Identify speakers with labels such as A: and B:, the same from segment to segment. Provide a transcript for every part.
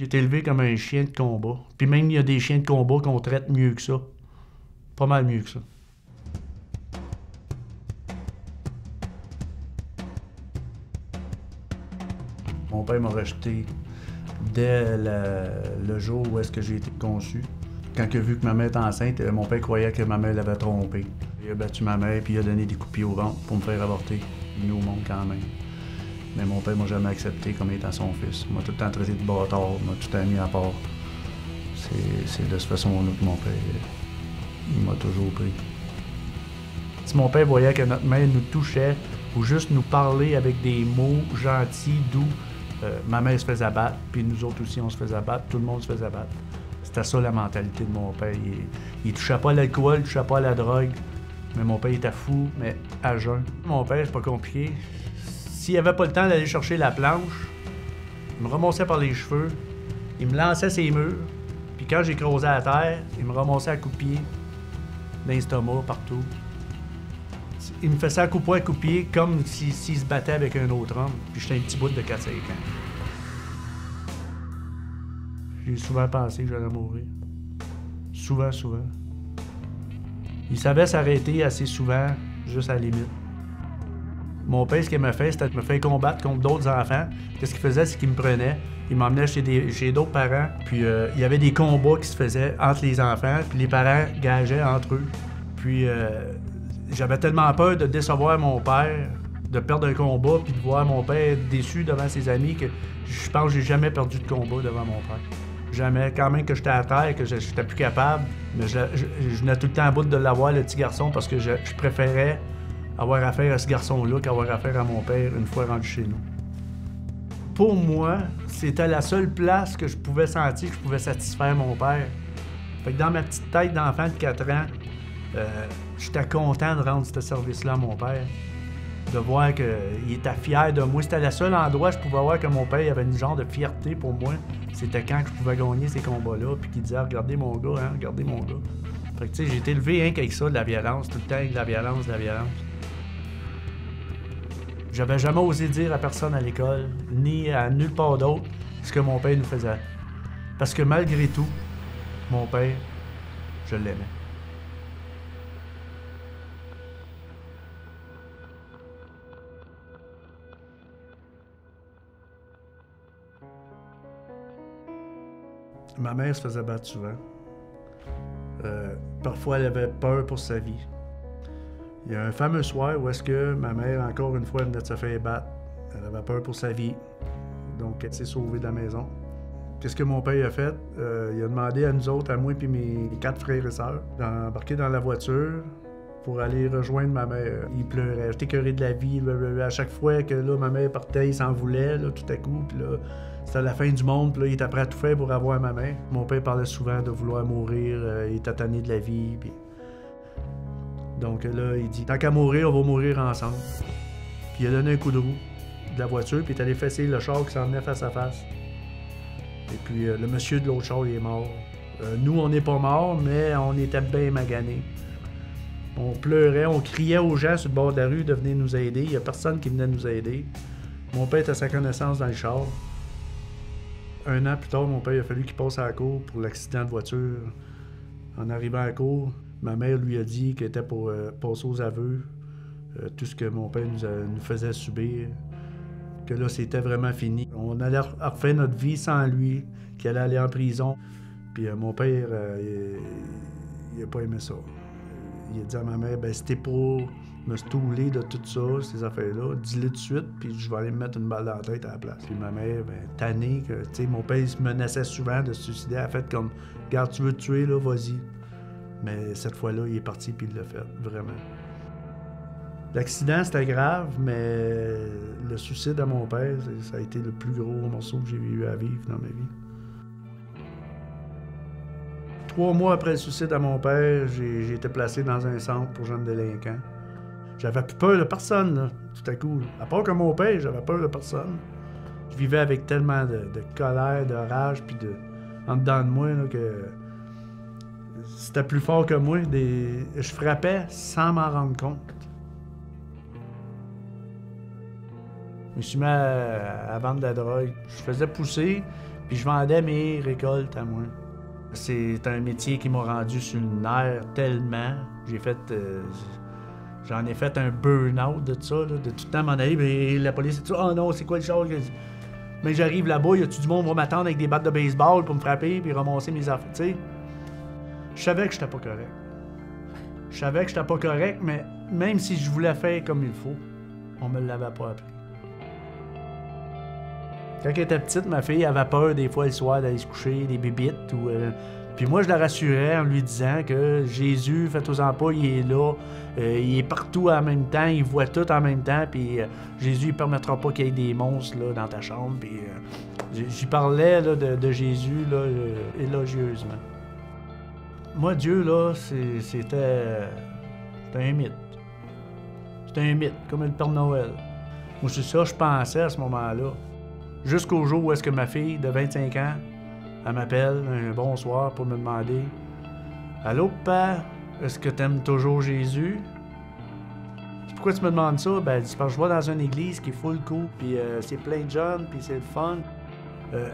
A: été élevé comme un chien de combat. Puis même, il y a des chiens de combat qu'on traite mieux que ça. Pas mal mieux que ça. Mon père m'a rejeté dès le jour où est-ce que j'ai été conçu. Quand il a vu que ma mère était enceinte, mon père croyait que ma mère l'avait trompé. Il a battu ma mère puis il a donné des coups de pied au ventre pour me faire avorter. Il nous montre quand même. Mais mon père m'a jamais accepté comme étant son fils. Il m'a tout le temps traité de bâtard, il m'a tout le temps mis à part. C'est de cette façon-là que mon père il m'a toujours pris. Si mon père voyait que notre mère nous touchait ou juste nous parlait avec des mots gentils, doux, ma mère se faisait battre, puis nous autres aussi on se faisait battre, tout le monde se faisait battre. C'était ça la mentalité de mon père. Il touchait pas à l'alcool, il touchait pas à la drogue, mais mon père était fou, mais à jeun. Mon père, c'est pas compliqué. S'il avait pas le temps d'aller chercher la planche, il me ramassait par les cheveux, il me lançait ses murs, puis quand j'écrasais à terre, il me ramassait à coups de pied, dans l'estomac, partout. Il me faisait à coups de pied comme s'il se battait avec un autre homme, puis j'étais un petit bout de 4-5 ans. J'ai souvent pensé que j'allais mourir. Souvent, souvent. Il savait s'arrêter assez souvent, juste à la limite. Mon père, ce qu'il m'a fait, c'était de me faire combattre contre d'autres enfants. Qu'est-ce qu'il faisait, c'est qu'il me prenait, il m'emmenait chez d'autres parents, puis il y avait des combats qui se faisaient entre les enfants, puis les parents gageaient entre eux. Puis j'avais tellement peur de décevoir mon père, de perdre un combat, puis de voir mon père déçu devant ses amis, que je pense que j'ai jamais perdu de combat devant mon père. Jamais. Quand même que j'étais à terre, que j'étais plus capable, mais je venais tout le temps à bout de l'avoir, le petit garçon, parce que je préférais avoir affaire à ce garçon-là qu'avoir affaire à mon père une fois rendu chez nous. Pour moi, c'était la seule place que je pouvais sentir que je pouvais satisfaire mon père. Fait que dans ma petite tête d'enfant de 4 ans, j'étais content de rendre ce service-là à mon père. De voir qu'il était fier de moi. C'était le seul endroit où je pouvais voir que mon père avait une genre de fierté pour moi. C'était quand je pouvais gagner ces combats-là, puis qu'il disait « Regardez mon gars, hein, regardez mon gars ». Fait que tu sais, j'ai été élevé hein, avec ça, de la violence, tout le temps avec de la violence, de la violence. J'avais jamais osé dire à personne à l'école, ni à nulle part d'autre, ce que mon père nous faisait. Parce que malgré tout, mon père, je l'aimais. Ma mère se faisait battre souvent. Parfois, elle avait peur pour sa vie. Il y a un fameux soir où est-ce que ma mère, encore une fois, venait de se faire battre. Elle avait peur pour sa vie. Donc, elle s'est sauvée de la maison. Qu'est-ce que mon père a fait? Il a demandé à nous autres, à moi et mes 4 frères et sœurs, d'embarquer dans la voiture pour aller rejoindre ma mère. Il pleurait. J'étais écœuré de la vie. À chaque fois que là, ma mère partait, il s'en voulait, là, tout à coup. Puis là, c'était la fin du monde. Puis là, il était prêt à tout faire pour avoir ma mère. Mon père parlait souvent de vouloir mourir. Il était tanné de la vie. Puis... Donc là, il dit, tant qu'à mourir, on va mourir ensemble. Puis il a donné un coup de roue de la voiture, puis il est allé fesser le char qui s'en venait face à face. Et puis le monsieur de l'autre char, il est mort. Nous, on n'est pas morts, mais on était bien maganés. On pleurait, on criait aux gens sur le bord de la rue de venir nous aider. Il n'y a personne qui venait nous aider. Mon père était à sa connaissance dans le char. 1 an plus tard, mon père, il a fallu qu'il passe à la cour pour l'accident de voiture. En arrivant à la cour, ma mère lui a dit qu'elle était pour passer aux aveux tout ce que mon père nous faisait subir, que là, c'était vraiment fini. On allait refaire notre vie sans lui, qu'il allait aller en prison. Puis mon père, il n'a pas aimé ça. Il a dit à ma mère, ben, si t'es pour me stouler de tout ça, ces affaires-là, dis-le tout de suite, puis je vais aller me mettre une balle dans la tête à la place. Puis ma mère, ben, tannée, que, tu sais, mon père il se menaçait souvent de se suicider. Elle a fait comme, regarde, tu veux te tuer, là, vas-y. Mais cette fois-là, il est parti, puis il l'a fait, vraiment. L'accident, c'était grave, mais le suicide à mon père, ça a été le plus gros morceau que j'ai eu à vivre dans ma vie. 3 mois après le suicide à mon père, j'ai été placé dans un centre pour jeunes délinquants. J'avais plus peur de personne, là, tout à coup. À part que mon père, j'avais peur de personne. Je vivais avec tellement de colère, de rage, puis en dedans de moi, là, que c'était plus fort que moi. Je frappais sans m'en rendre compte. Je me suis mis à vendre de la drogue. Je faisais pousser, Puis je vendais mes récoltes à moi. C'est un métier qui m'a rendu sur le nerf tellement. J'en ai fait un burn-out de ça, là, de tout le temps m'en aller. Et la police, dit « Oh non, c'est quoi le char? » Mais j'arrive là-bas, y a-tu du monde qui va m'attendre avec des battes de baseball pour me frapper puis ramasser mes affaires, tu sais? Je savais que j'étais pas correct. Je savais que j'étais pas correct, mais même si je voulais faire comme il faut, on me l'avait pas appris. Quand elle était petite, ma fille avait peur des fois le soir d'aller se coucher, des bébites. Puis moi, je la rassurais en lui disant que Jésus, faites-en pas, il est là. Il est partout en même temps, il voit tout en même temps. Puis Jésus, il permettra pas qu'il y ait des monstres là, dans ta chambre. Puis j'y parlais là, de Jésus là, élogieusement. Moi, Dieu, là, c'était un mythe. C'était un mythe, comme le Père Noël. Moi, c'est ça que je pensais à ce moment-là. Jusqu'au jour où est-ce que ma fille de 25 ans, elle m'appelle un bonsoir pour me demander « Allô, papa, est-ce que t'aimes toujours Jésus? » Pourquoi tu me demandes ça? Ben, c'est parce que je vais dans une église qui est full cool, puis c'est plein de jeunes, puis c'est le fun.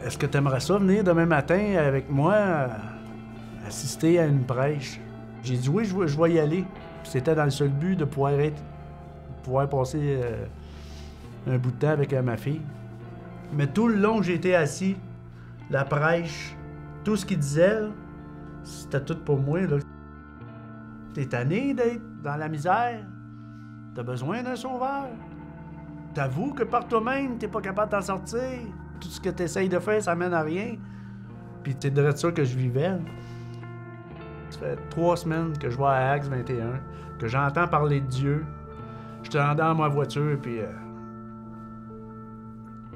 A: Est-ce que t'aimerais ça venir demain matin avec moi assister à une prêche? J'ai dit oui, je vais y aller. Puis c'était dans le seul but de pouvoir passer un bout de temps avec ma fille. Mais tout le long que j'étais assis, la prêche, tout ce qu'il disait, c'était tout pour moi. Là. T'es tanné d'être dans la misère? T'as besoin d'un sauveur? T'avoues que par toi-même, t'es pas capable d'en sortir? Tout ce que t'essayes de faire, ça mène à rien? Puis c'est de ça que je vivais. Ça fait 3 semaines que je vais à Acts 21, que j'entends parler de Dieu. J'étais dans ma voiture, puis...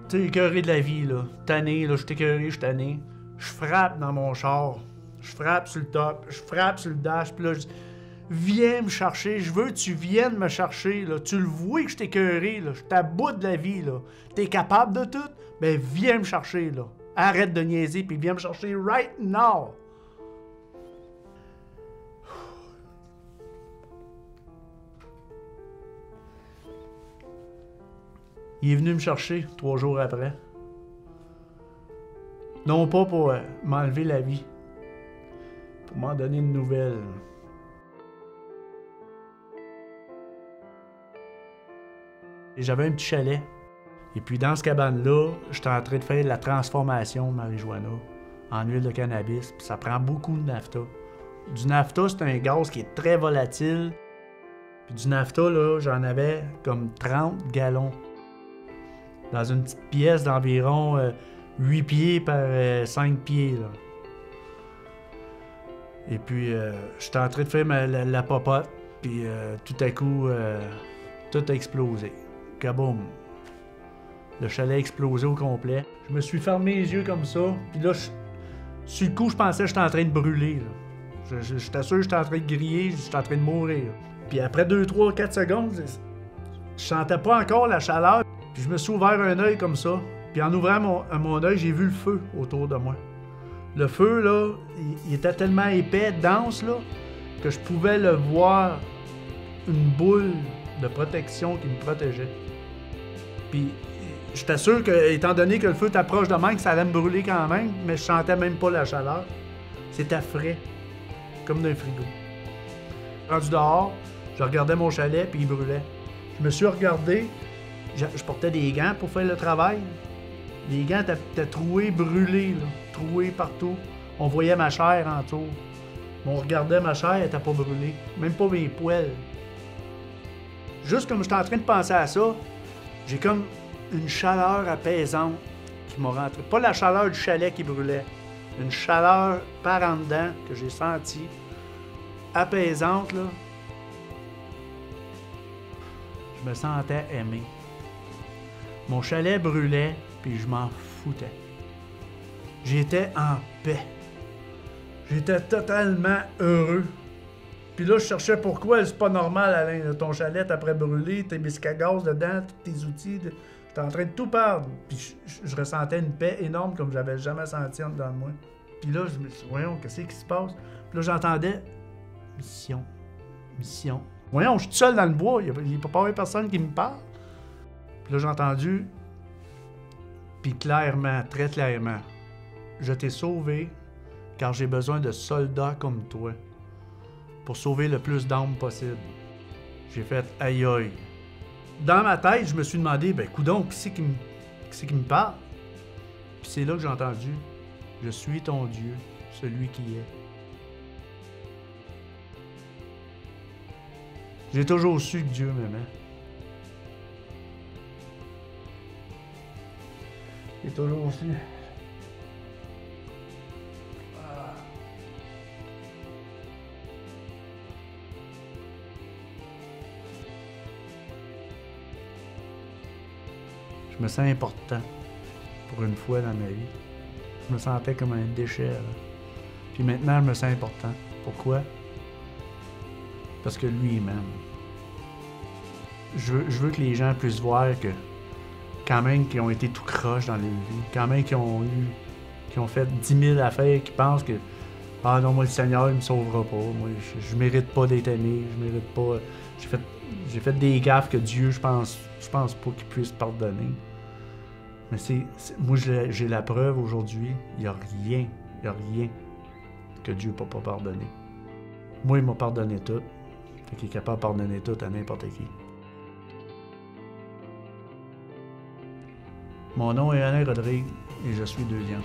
A: tu sais, écœuré de la vie, là. Tanné, là, je suis écœuré, je suis tanné. Je frappe dans mon char. Je frappe sur le top, je frappe sur le dash, puis là, je dis « Viens me chercher, je veux que tu viennes me chercher, là. Tu le vois que je suis écœuré, là. Je suis à bout de la vie, là. T'es capable de tout? Ben, viens me chercher, là. Arrête de niaiser, puis viens me chercher right now! » Il est venu me chercher 3 jours après. Non pas pour m'enlever la vie, pour m'en donner une nouvelle. Et j'avais un petit chalet. Et puis dans ce cabane-là, j'étais en train de faire la transformation de marijuana en huile de cannabis. Puis ça prend beaucoup de nafta. Du nafta, c'est un gaz qui est très volatile. Puis du nafta, là, j'en avais comme 30 gallons. Dans une petite pièce d'environ 8 pieds par 5 pieds. Là. Et puis, j'étais en train de faire la popote, puis tout à coup, tout a explosé. Kaboum! Le chalet a explosé au complet. Je me suis fermé les yeux comme ça, puis là, sur le coup, je pensais que j'étais en train de brûler. J'étais sûr que j'étais en train de griller, j'étais en train de mourir. Puis après 2, 3, 4 secondes, je sentais pas encore la chaleur. Puis je me suis ouvert un œil comme ça. Puis en ouvrant mon œil, j'ai vu le feu autour de moi. Le feu, là, il était tellement épais, dense, là, que je pouvais le voir, une boule de protection qui me protégeait. Puis j'étais sûr que, étant donné que le feu t'approche de même, que ça allait me brûler quand même, mais je sentais même pas la chaleur. C'était frais, comme d'un frigo. Rendu dehors, je regardais mon chalet, puis il brûlait. Je me suis regardé. Je portais des gants pour faire le travail. Les gants étaient troués, brûlés, là, troués partout. On voyait ma chair en dessous. On regardait ma chair, elle n'était pas brûlée. Même pas mes poils. Juste comme j'étais en train de penser à ça, j'ai comme une chaleur apaisante qui m'a rentré. Pas la chaleur du chalet qui brûlait. Une chaleur par en dedans que j'ai sentie. Apaisante, là. Je me sentais aimé. Mon chalet brûlait, puis je m'en foutais. J'étais en paix. J'étais totalement heureux. Puis là, je cherchais pourquoi c'est pas normal, Alain. Ton chalet, après brûlé, tes biscuits à gaz dedans, tous tes outils. J'étais en train de tout perdre. Puis je ressentais une paix énorme comme j'avais jamais senti en dedans de moi. Puis là, je me suis dit, voyons, qu'est-ce qui se passe? Puis là, j'entendais mission, mission. Voyons, je suis tout seul dans le bois, il n'y a pas personne qui me parle. Puis là, j'ai entendu, puis clairement, très clairement, Je t'ai sauvé car j'ai besoin de soldats comme toi pour sauver le plus d'âmes possible. J'ai fait aïe aïe. Dans ma tête, je me suis demandé, ben coudonc, qui c'est qui me parle? Puis c'est là que j'ai entendu, je suis ton Dieu, celui qui est. J'ai toujours su que Dieu m'aimait. J'ai toujours su. Je me sens important pour une fois dans ma vie. Je me sentais comme un déchet. Là. Puis maintenant, je me sens important. Pourquoi? Parce que lui, il m'aime. Je veux que les gens puissent voir que quand même qu'ils ont été tout croche dans leur vie, quand même qu'ils ont fait 10 000 affaires, qui pensent que ah non, moi le Seigneur il me sauvera pas, moi je mérite pas d'être aimé, je mérite pas. J'ai fait des gaffes que Dieu, je pense pas qu'il puisse pardonner. Mais moi j'ai la preuve aujourd'hui, il y a rien que Dieu ne peut pas pardonner. Moi, il m'a pardonné tout. Fait qu'il est capable de pardonner tout à n'importe qui. Mon nom est Alain Rodrigue et je suis 2 viandes.